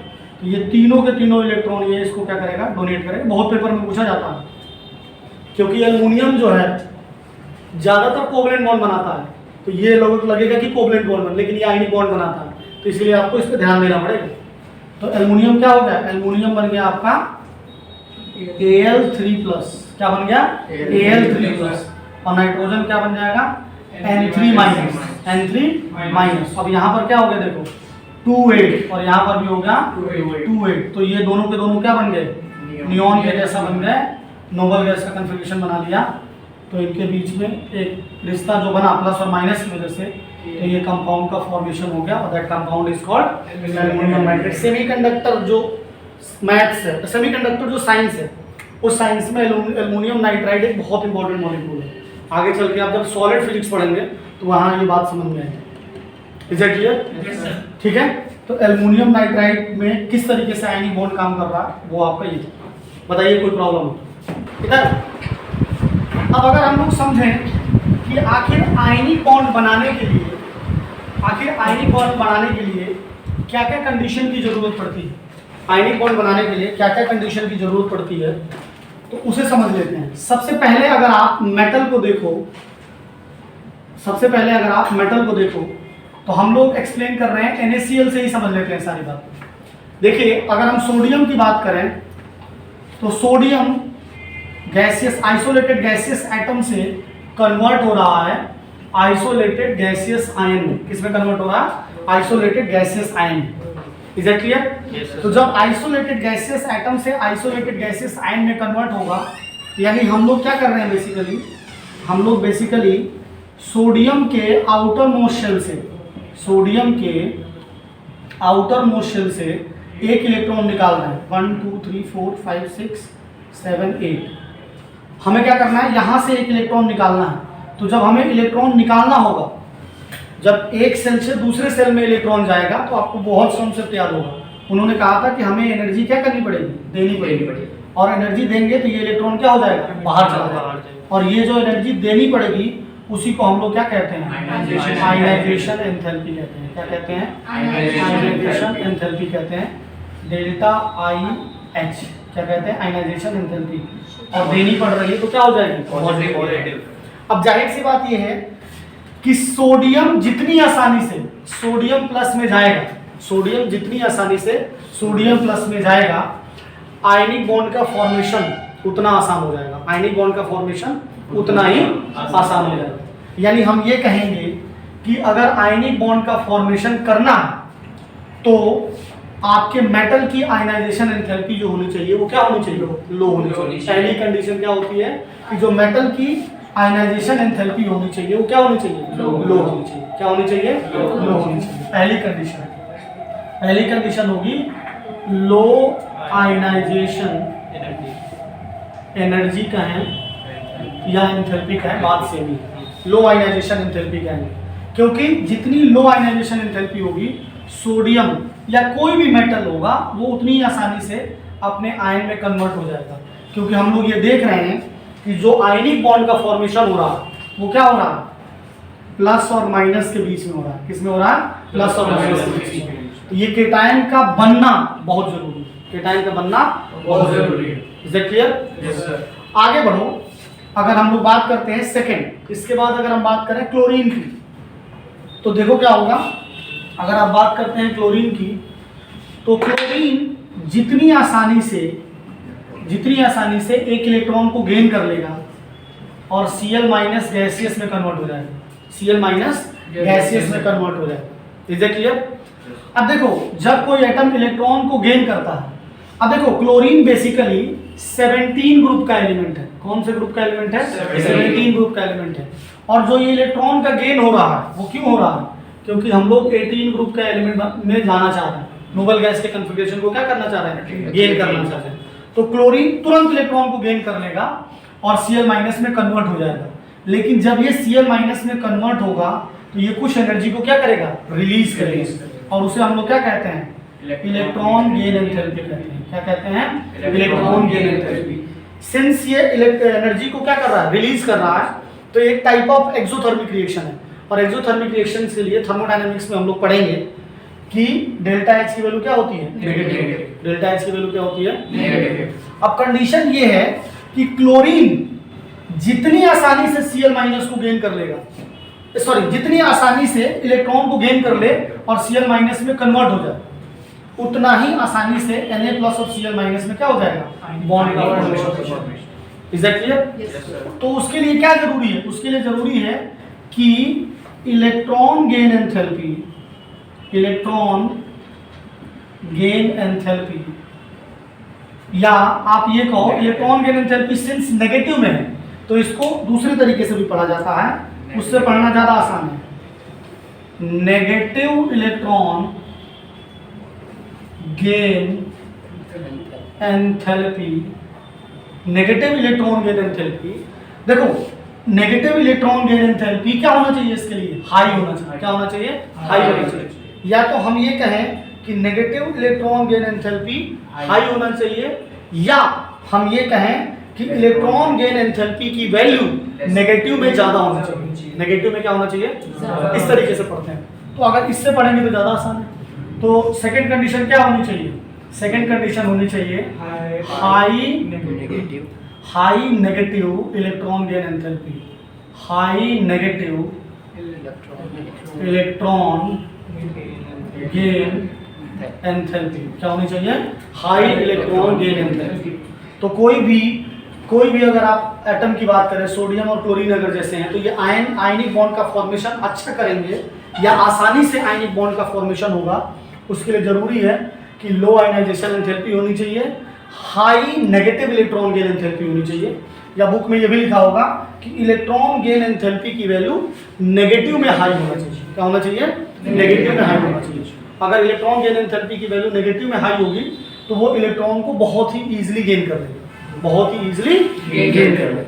Speaker 1: तो ये तीनों के तीनों इलेक्ट्रॉन ये इसको क्या करेगा? डोनेट करेगा। बहुत पेपर में पूछा जाता है, क्योंकि एल्युमिनियम जो है ज्यादातर कोवलेंट बॉन्ड बनाता है। तो ये लोगों को लगेगा कि कोवलेंट बॉन्ड, लेकिन ये आयनिक बॉन्ड बनाता है, तो इसलिए आपको इस पर ध्यान देना पड़ेगा। तो एल्युमिनियम क्या हो गया? एल्युमिनियम बन गया आपका Al3+। क्या बन गया? Al3+। और नाइट्रोजन क्या बन जाएगा? N3-। अब यहाँ पर क्या हो गया? देखो 2 8 और यहाँ पर भी हो गया 2 8। तो ये दोनों के दोनों क्या बन गए? नियॉन के जैसा बन गए। नोबल गैस का कन्फिग्रेशन बना लिया। तो इनके बीच में एक रिश्ता जो बना प्लस और माइनस की वजह से, तो ये कंपाउंड का फॉर्मेशन हो गया और that compound is called aluminium nitride. Semiconductor जो मैथ्स है, सेमीकंडक्टर जो साइंस है, उस साइंस में एल्युमिनियम नाइट्राइड एक बहुत इंपॉर्टेंट मॉलिक्यूल है। आगे चल के आप जब सॉलिड फिजिक्स पढ़ेंगे तो वहाँ ये बात समझ में आएगी। Is it clear? ठीक है। तो एल्युमिनियम नाइट्राइड में किस तरीके से आयनिक बॉन्ड काम कर रहा है वो आपका ये बताइए। कोई प्रॉब्लम हो इधर? अब अगर हम लोग समझें कि आखिर आयनिक बॉन्ड बनाने के लिए क्या क्या कंडीशन की जरूरत पड़ती है, आयनिक बॉन्ड बनाने के लिए क्या क्या कंडीशन की जरूरत पड़ती है, तो उसे समझ लेते हैं। सबसे पहले अगर आप मेटल को देखो तो हम लोग एक्सप्लेन कर रहे हैं NaCl से ही समझ लेते हैं सारी बात। देखिए अगर हम सोडियम की बात करें तो sodium gaseous isolated gaseous atom से कन्वर्ट हो रहा है आइसोलेटेड गैसियस आयन में। किसमें कन्वर्ट हो रहा है? Isolated gaseous ion. Is it clear? तो जब आइसोलेटेड गैसियस एटम से आइसोलेटेड गैसियस आयन में कन्वर्ट होगा, यानी हम लोग क्या कर रहे हैं बेसिकली सोडियम के आउटर मोस्ट शेल से एक इलेक्ट्रॉन निकाल रहे हैं। 1 2 3 4 5 6 7 8। हमें क्या करना है? यहाँ से एक इलेक्ट्रॉन निकालना है। तो जब हमें इलेक्ट्रॉन निकालना होगा, जब एक सेल से दूसरे सेल में इलेक्ट्रॉन जाएगा, तो आपको बहुत कॉन्सेप्ट याद होगा। उन्होंने कहा था कि हमें एनर्जी क्या करनी पड़ेगी? देनी पड़ेगी। और एनर्जी देंगे तो ये इलेक्ट्रॉन क्या हो जाएगा? बाहर चला जाएगा। और ये जो एनर्जी देनी पड़ेगी उसी को हम लोग क्या कहते हैं? आयनाइजेशन एंथैल्पी कहते हैं। क्या कहते हैं? आयनाइजेशन एंथैल्पी कहते हैं। डेल्टा IH क्या कहते हैं? Ionisation enthalpy. और देनी पड़ रही है तो क्या हो जाएगी? पॉजिटिव। अब जाहिर सी बात ये है कि सोडियम जितनी आसानी से सोडियम प्लस में जाएगा, आयनिक बॉन्ड का फॉर्मेशन उतना आसान हो जाएगा। यानी हम ये कहेंगे कि अगर आयनिक बॉन्ड का फॉर्मेशन करना है तो आपके मेटल की आयनाइजेशन एंथैल्पी जो होनी चाहिए वो क्या होनी चाहिए? लो होनी चाहिए। पहली कंडीशन क्या होती है कि जो मेटल की आयनाइजेशन एंथैल्पी होनी चाहिए वो क्या होनी चाहिए? लो होनी चाहिए। क्या होनी चाहिए? लो होनी चाहिए। पहली कंडीशन होगी लो आयनाइजेशन एनर्जी का है या एंथैल्पी का है, बात सेम ही। लो आयनाइजेशन एंथैल्पी का है, क्योंकि जितनी लो आयनाइजेशन एंथैल्पी होगी सोडियम या कोई भी मेटल होगा वो उतनी ही आसानी से अपने आयन में कन्वर्ट हो जाएगा। क्योंकि हम लोग ये देख रहे हैं कि जो आयनिक बॉन्ड का फॉर्मेशन हो रहा है वो क्या हो रहा है? प्लस और माइनस के बीच में हो रहा है। किसमें हो रहा है? प्लस और माइनस के बीच में। ये केटायन का बनना बहुत जरूरी है। Is it clear? आगे बढ़ो। अगर हम लोग बात करते हैं सेकेंड, इसके बाद अगर हम बात करें क्लोरीन की, तो देखो क्या होगा। अगर आप बात करते हैं क्लोरीन की, तो क्लोरीन जितनी आसानी से एक इलेक्ट्रॉन को गेन कर लेगा और Cl माइनस गैसियस में कन्वर्ट हो जाएगा, Cl माइनस गैसियस में कन्वर्ट हो जाएगा। Is it clear? अब देखो, जब कोई एटम इलेक्ट्रॉन को गेन करता है, अब देखो क्लोरीन बेसिकली 17 ग्रुप का एलिमेंट है। कौन से ग्रुप का एलिमेंट है? 17 ग्रुप का एलिमेंट है। और जो ये इलेक्ट्रॉन का गेन हो रहा है वो क्यों हो रहा है? क्योंकि हम लोग 18 ग्रुप का एलिमेंट में जाना चाह रहे हैं, नोबल गैस के कन्फिगरेशन को क्या करना चाह रहे हैं? गेन करना चाह रहे हैं। तो क्लोरीन तुरंत इलेक्ट्रॉन को गेन कर लेगा और Cl माइनस में कन्वर्ट हो जाएगा। लेकिन जब ये Cl माइनस में कन्वर्ट होगा तो ये कुछ एनर्जी को क्या करेगा? रिलीज करेगा, और उसे हम लोग क्या कहते हैं? इलेक्ट्रॉन गेन एंथैल्पी कहते हैं। क्या कहते हैं? Electron gain enthalpy. सिंस ये एनर्जी को क्या कर रहा है? रिलीज कर रहा है, तो एक टाइप ऑफ एक्सोथर्मिक रिएक्शन है। और एक्सोथर्मिक रिएक्शन के लिए थर्मोडायनामिक्स में हम लोग पढ़ेंगे कि डेल्टा H की वैल्यू क्या होती है? नेगेटिव। डेल्टा H की वैल्यू क्या होती है? नेगेटिव। अब कंडीशन ये है कि क्लोरीन जितनी आसानी से Cl माइनस को गेन कर लेगा, सॉरी, जितनी आसानी से इलेक्ट्रॉन को गेन कर ले और Cl माइनस में कन्वर्ट हो जाए, उतना ही आसानी से Na प्लस और Cl माइनस में क्या हो जाएगा? बॉन्ड का फॉर्मेशन। Is that clear? तो उसके लिए क्या जरूरी है? उसके लिए जरूरी है कि electron gain enthalpy, electron gain enthalpy, या आप ये कहो electron gain enthalpy since negative में है तो इसको दूसरे तरीके से भी पढ़ा जाता है, उससे पढ़ना ज्यादा आसान है। Negative electron gain enthalpy, negative electron gain enthalpy. देखो, नेगेटिव इलेक्ट्रॉन गेन एंथैल्पी क्या होना चाहिए? इसके लिए हाई होना चाहिए। क्या होना चाहिए? हाई होना चाहिए। या तो हम ये कहें कि negative electron gain enthalpy high होना चाहिए, या हम ये कहें कि इलेक्ट्रॉन गेन एंथैल्पी की वैल्यू नेगेटिव में ज्यादा होना चाहिए। नेगेटिव में क्या होना चाहिए? इस तरीके से पढ़ते हैं। तो अगर इससे पढ़ेंगे तो ज्यादा आसान है। तो सेकंड कंडीशन क्या होनी चाहिए? सेकंड कंडीशन होनी चाहिए high negative electron gain enthalpy. High negative electron gain enthalpy क्या होनी चाहिए? High electron gain enthalpy. तो कोई भी अगर आप एटम की बात करें, सोडियम और क्लोरीन अगर जैसे हैं, तो ये आयनिक बॉन्ड का फॉर्मेशन अच्छा करेंगे या आसानी से आयनिक बॉन्ड का फॉर्मेशन होगा, उसके लिए जरूरी है कि लो आयनाइजेशन एंथैल्पी होनी चाहिए, high negative electron gain enthalpy होनी चाहिए, या बुक में ये भी लिखा होगा कि इलेक्ट्रॉन गेन एंथैल्पी की वैल्यू नेगेटिव में हाई होना चाहिए। क्या होना चाहिए? नेगेटिव में हाई होना चाहिए। अगर इलेक्ट्रॉन गेन एंथैल्पी की वैल्यू नेगेटिव में हाई होगी तो वो इलेक्ट्रॉन को बहुत ही इजीली गेन कर लेगा, बहुत ही इजीली गेन कर लेगा।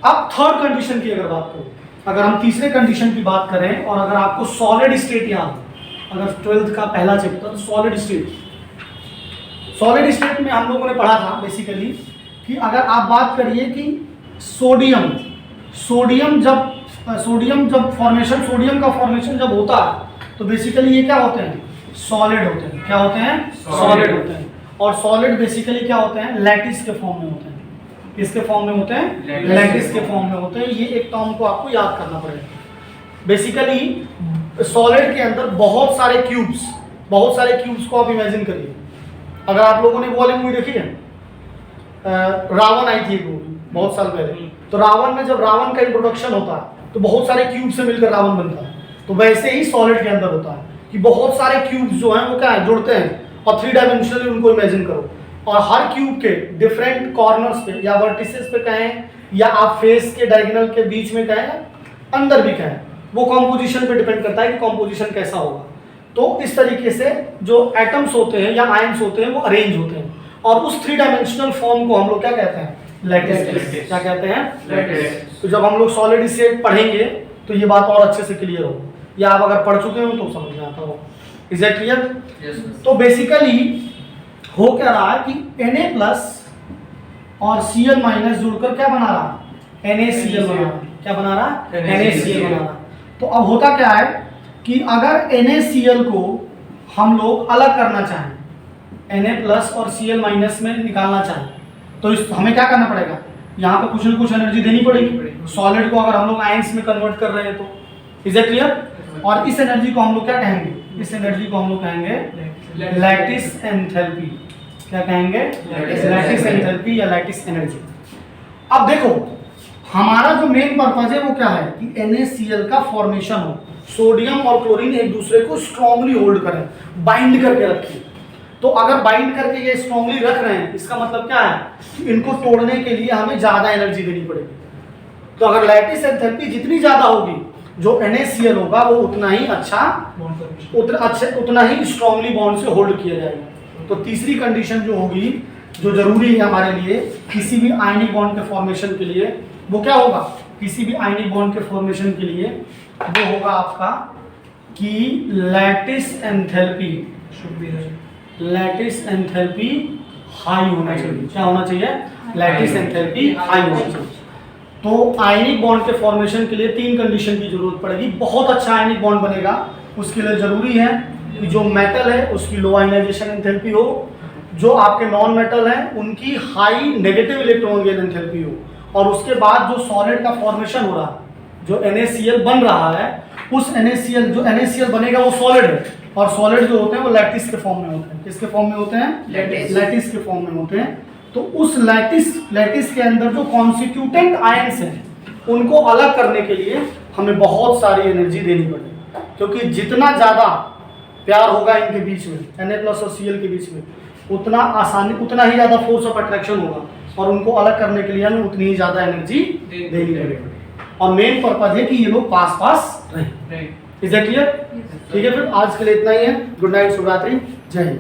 Speaker 1: अब थर्ड कंडीशन की अगर बात करें, अगर हम तीसरे कंडीशन की बात करें, और अगर आपको सॉलिड स्टेट याद, अगर 12th का पहला चैप्टर तो सॉलिड स्टेट में हम लोगों ने पढ़ा था बेसिकली कि अगर आप बात करिए कि सोडियम का फॉर्मेशन जब होता है तो बेसिकली ये क्या होते हैं? सॉलिड होते हैं। क्या होते हैं? सॉलिड होते हैं। और सॉलिड बेसिकली क्या होते हैं? लैटिस के फॉर्म में होते हैं। किसके फॉर्म में होते हैं? लैटिस के फॉर्म में होते हैं। ये एक टर्म को आपको याद करना पड़ेगा। बेसिकली सॉलिड के अंदर बहुत सारे क्यूब्स को आप इमेजिन करिए। अगर आप लोगों ने वो वाली मूवी देखी है, रावण आई थी मूवी बहुत साल पहले, तो रावण में जब रावण का इंट्रोडक्शन होता है तो बहुत सारे क्यूब से मिलकर रावण बनता है। तो वैसे ही सॉलिड के अंदर होता है कि बहुत सारे क्यूब्स जो हैं वो क्या है? जुड़ते हैं, और 3 डायमेंशनली उनको इमेजिन करो, और हर क्यूब के डिफरेंट कॉर्नर्स पे या वर्टिसेस पे कहें, या आप फेस के डायगोनल के बीच में कहें, अंदर भी कहें, वो कॉम्पोजिशन पे डिपेंड करता है कि कॉम्पोजिशन कैसा होगा। तो इस तरीके से जो एटम्स होते हैं या आयन्स होते हैं वो अरेंज होते हैं, और उस 3 डायमेंशनल फॉर्म को हम लोग क्या कहते हैं? लैटिस। क्या कहते हैं? लैटिस। तो जब हम लोग सॉलिड स्टेट पढ़ेंगे तो ये बात और अच्छे से क्लियर हो, या आप अगर पढ़ चुके हो तो समझ में आता हो। Is that clear? तो बेसिकली हो क्या रहा है कि Na प्लस और Cl माइनस जुड़कर क्या बना रहा है? NaCl बना रहा है। क्या बना रहा है? NaCl बना रहा है। तो अब होता क्या है कि अगर NaCl को हम लोग अलग करना चाहें, Na प्लस और Cl माइनस में निकालना चाहें, तो हमें क्या करना पड़ेगा? यहाँ पे कुछ ना कुछ एनर्जी देनी पड़ेगी। सॉलिड को अगर हम लोग आयंस में कन्वर्ट कर रहे हैं तो, इज इट क्लियर? और इस एनर्जी को हम लोग क्या कहेंगे? इस एनर्जी को हम लोग कहेंगे लैटिस एंथैल्पी। क्या कहेंगे? लैटिस एंथैल्पी या लैटिस एनर्जी। अब देखो हमारा जो मेन पर्पज है वो क्या है कि NaCl का फॉर्मेशन हो, सोडियम और क्लोरीन एक दूसरे को स्ट्रांगली होल्ड करें, बाइंड करके रखें। तो अगर बाइंड करके ये स्ट्रांगली रख रहे हैं, इसका मतलब क्या है कि इनको तोड़ने के लिए हमें ज्यादा एनर्जी देनी पड़ेगी। तो अगर लैटिस एंथैल्पी जितनी ज्यादा होगी, जो NaCl होगा वो उतना ही उतना ही स्ट्रांगली बॉन्ड से होल्ड किया जाएगा। तो तीसरी कंडीशन जो होगी, जो जरूरी है हमारे लिए किसी भी आयनिक बॉन्ड के फॉर्मेशन के लिए, वो क्या होगा? किसी भी आयनिक बॉन्ड के फॉर्मेशन के लिए वो होगा आपका कि लैटिस एंथैल्पी हाई होना चाहिए। क्या होना चाहिए? लैटिस एंथैल्पी हाई होना चाहिए। तो आयनिक बॉन्ड के फॉर्मेशन के लिए 3 कंडीशन की जरूरत पड़ेगी। बहुत अच्छा आयनिक बॉन्ड बनेगा उसके लिए जरूरी है कि जो मेटल है उसकी लो आयनाइजेशन एंथैल्पी हो, जो आपके नॉन मेटल हैं उनकी high negative electron gain enthalpy हो, और उसके बाद जो सॉलिड का फॉर्मेशन हो रहा है, जो NaCl बन रहा है, उस जो NaCl बनेगा वो सॉलिड है, और सॉलिड जो होते हैं वो लैटिस के फॉर्म में होते हैं। किसके फॉर्म में होते हैं? लैटिस के फॉर्म में होते हैं। तो उस लैटिस के अंदर जो कॉन्स्टिट्यूटेंट आयंस हैं उनको अलग करने के लिए हमें बहुत सारी एनर्जी देनी पड़ेगी, क्योंकि जितना ज़्यादा प्यार होगा इनके बीच में, Na+ और Cl के बीच में, उतना ही ज़्यादा फोर्स ऑफ अट्रैक्शन होगा, और उनको अलग करने के लिए हमें उतनी ही ज़्यादा एनर्जी देनी पड़ेगी। और मेन पर्पज है कि ये लोग पास रहे। Is that clear? ठीक है, फिर आज के लिए इतना ही है। गुड नाइट, शुभ रात्रि, जय हिंद।